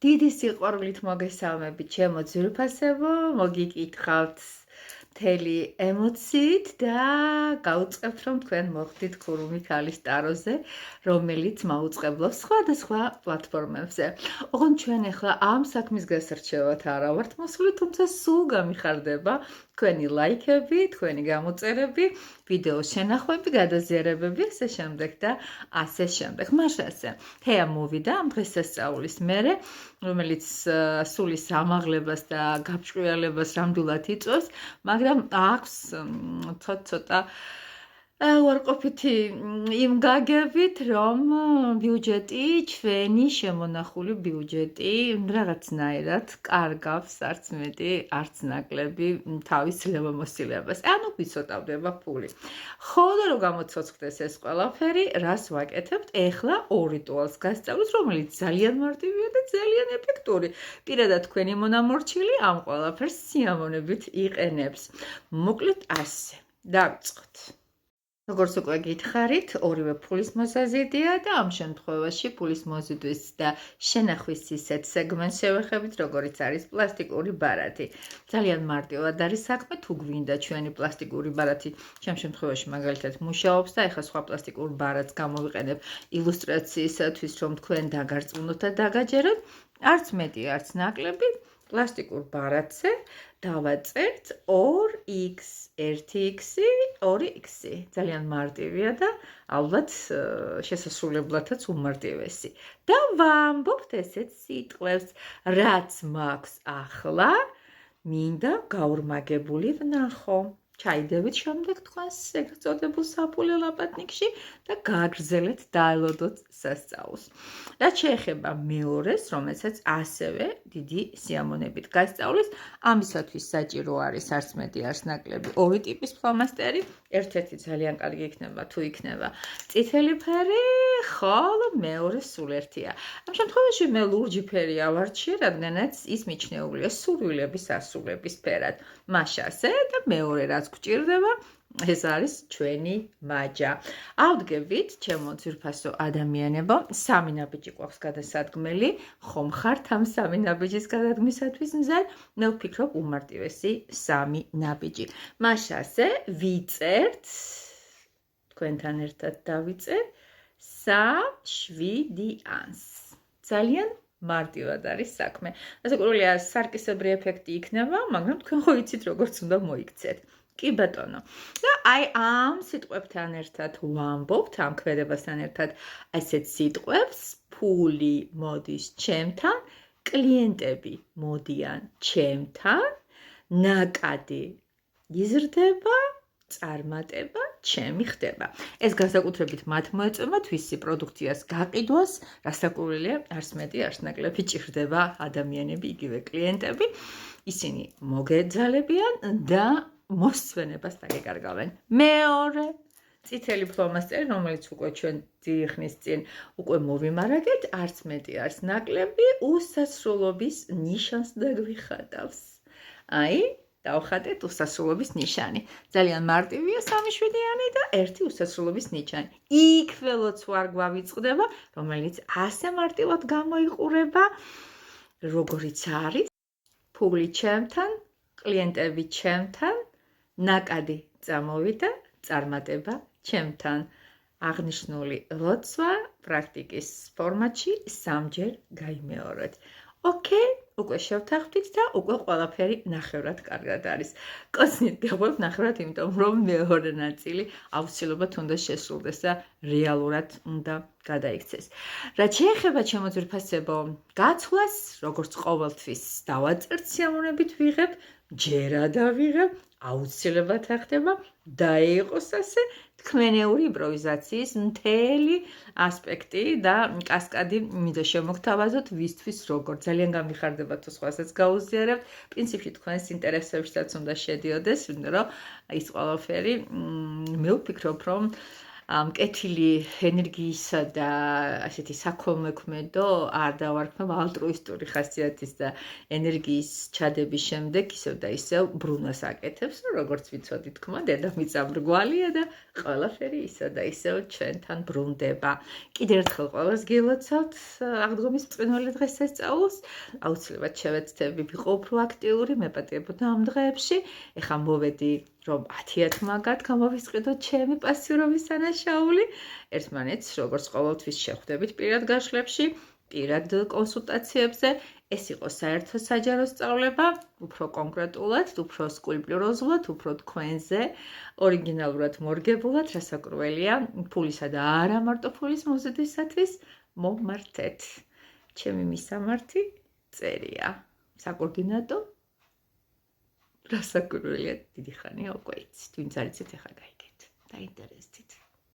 დიდი სიყვარულით მოგესალმებით ჩემო ძვირფასებო, მოგიკითხავთ მთელი ემოციით და გავუწყებთ, რომ თქვენ მოხვდით ქურუმი ქალის ტაროზე, რომელიც მაუწყებლობს სხვადასხვა პლატფორმებზე. ოღონდ ჩვენ ახლა ამ საქმის გასარჩევად არა ვართ მოსული, თუმცა სულ გამიხარდება თქვენი ლაიქები, თქვენი გამოწერები, ვიდეოს შენახვები, გადაზიარებები, ასე შემდეგ და ასე შემდეგ. მაშასე, თეა მოვიდა ამ დღესასწაულის მერე, რომელიც სულის ამაღლებას და გაბჭყვილებას რამდულად იწვევს, მაგრამ აქვს ცოტა უარყოფითი იმ გაგებით, რომ ბიუჯეტი, ჩვენი შემონახული ბიუჯეტი რაღაცნაირად კარგავს არც მეტი, არც ნაკლები თავის ძლევამოსილებას. ანუ ვიცოტავდება ფული. ხოლო რომ გამოცოცხლდეს ეს ყველაფერი, რას ვაკეთებთ? ეხლა ორ რიტუალს გასწავლოთ, რომელიც ძალიან მარტივია და ძალიან ეფექტური. პირადად თქვენი მონამორჩილი ამ ყველაფერს სიამონებით იყენებს. მოკლედ ასე. დავიწყოთ. როგორც უკვე გითხარით, ორივე ფულის მოსაზიდია და ამ შემთხვევაში ფულის მოზიდვის და შენახვის ისეთ სეგმენტს შევეხებით, როგორიც არის პლასტიკური ბარათი. ძალიან მარტივად არის საქმე, თუ გვინდა ჩვენი პლასტიკური ბარათი, ჩემ შემთხვევაში მაგალითად მუშაობს და ეხლა სხვა პლასტიკურ ბარათს გამოვიყენებ ილუსტრაციისათვის, რომ თქვენ დაგარწმუნოთ და დაგაჯეროთ, არც მეტი, არც ნაკლები. პლასტიკურ ბარათზე დავაწერთ 2x, 1x, 2x. ძალიან მარტივია და ალბათ შესასრულებლადაც უმარტივესი. და ვამბობთ ესეთ სიტყვებს, რაც მაქვს ახლა, მინდა გაურმაგებული ვნახო. ჩაიდებით შემდეგ თქვენს ეგრეთ წოდებულ საფულე ლაპატნიკში და გააგრძელეთ დაელოდოთ სასწაულს. რაც შეეხება მეორეს, რომელსაც ასევე დიდი სიამონებით გასწავლის, ამისათვის საჭირო არის არც მეტი, არც ნაკლები ორი ტიპის ფლომასტერი. ერთ-ერთი ძალიან კარგი იქნება, თუ იქნება წითელი ფერი, ხოლო მეორე სულ ერთია. ამ შემთხვევაში მე ლურჯი ფერი ავარჩიე, რადგანაც ის მიჩნეულია სურვილების ასრულების ფერად. მაშასე და მეორე რაც გვჭირდება, ეს არის ჩვენი მაჯა. ავდგებით, ჩემო ძვირფასო ადამიანებო, სამი ნაბიჯი გვაქვს გადასადგმელი, ხომ ხართ ამ სამი ნაბიჯის გადადგმისათვის მზად? მე ვფიქრობ უმარტივესი სამი ნაბიჯი. მაშასე ვიწერთ, თქვენთან ერთად დავიწერ 3-7-იანს. ძალიან მარტივად არის საქმე. რასაკვირველია, სარკისებრი ეფექტი იქნება, მაგრამ თქვენ ხო იცით როგორც უნდა მოიქცეთ. კი ბატონო. და აი ამ სიტყვებთან ერთად ვამბობთ, ამ ქმედებასთან ერთად ასეთ სიტყვებს, ფული მოდის ჩემთან, კლიენტები მოდიან ჩემთან, ნაკადი იზრდება, წარმატება ჩემი ხდება. ეს განსაკუთრებით მათ მოეწონათ, ვისი პროდუქციას გაყიდვას, რასაკვირველია, არც მეტი, არც ნაკლები ჭირდება ადამიანები, იგივე კლიენტები. ისინი მოგეძალებიან და მოსწვენებას დაგეკარგავენ. მეორე წითელი ფლომასტერი, რომელიც უკვე ჩვენ დიდი ხნის წინ უკვე მოვიმარაგეთ, არც მეტი, არც ნაკლები, უსასრულობის ნიშანს დაგვიხატავს. აი, დავხატეთ უსასრულობის ნიშანი. ძალიან მარტივია 3-7-იანი და ერთი უსასრულობის ნიშანი. იქ ველოც ვარ გვავიწყდება, რომელიც ასე მარტივად გამოიყურება, როგორიც არის. ფული ჩემთან, კლიენტები ჩემთან, ნაკადი წამოვიდა, წარმატება ჩემთან. აღნიშნული ლოცვა პრაქტიკის ფორმატში 3-ჯერ გაიმეორეთ. ოკეი, უკვე შევთანხმდით და უკვე ყველაფერი ნახევრად კარგად არის. კოცნით გეღვებ ნახევრად, იმიტომ რომ მეორე ნაწილი აუცილებლად უნდა შესრულდეს და რეალურად უნდა გადაიქცეს. რაც შეეხება ჩემო ძვირფასებო გაცვლას, როგორც ყოველთვის დავაწერთ სიამოვნებით ვიღებ, ჯერა დავიღებ, აუცილებლად ახდება და იყოს ასე თქვენეული იმპროვიზაციის მთელი ასპექტი და კასკადი მინდა შემოგთავაზოთ ვისთვის როგორ. ძალიან გამიხარდება თუ სხვასაც გაუზიარებთ. პრინციპში თქვენს ინტერესებშიც უნდა შედიოდეს, იმიტომ რომ ის ყველაფერი მე ვფიქრობ, რომ მკეთილი ენერგიისა და ასეთი საქველმოქმედო არ დავარქმევ ალტრუისტური ხასიათის და ენერგიის ჩადების შემდეგ ისევ და ისევ ბრუნვას აკეთებს, როგორც ვიცოდი თქმა, დედამიწა მრგვალია და ყველაფერი ისევ და ისევ ჩვენთან ბრუნდება. კიდევ ერთხელ ყველას გილოცავთ აღდგომის ბრწყინვალე დღესასწაულს. აუცილებლად შევეცდები ვიყო უფრო აქტიური, მეპატიებოდა ამ დღეებში. ეხლა მოვედი რომ 10 მაგათ გამოვისყიდოთ ჩემი პასიურობის დანაშაული. ერთმანეთს როგორც ყოველთვის შეხვდებით პირად გაშლებში, პირად კონსულტაციებზე. ეს იყო საერთო საჯარო სწავლება, უფრო კონკრეტულად, უფრო სკულპტუროზულად, უფრო თქვენზე, ორიგინალურად მორგებულად, რასაკვირველია, ფულისა და არა მარტო ფულის მოზიდვისათვის მომართეთ. ჩემი მისამართი წერია. საკოორდინატო რასაკვირველია, დიდი ხანია უკვე იცით, ვინც არ იცით, ახლა გაიგეთ. დაინტერესდით.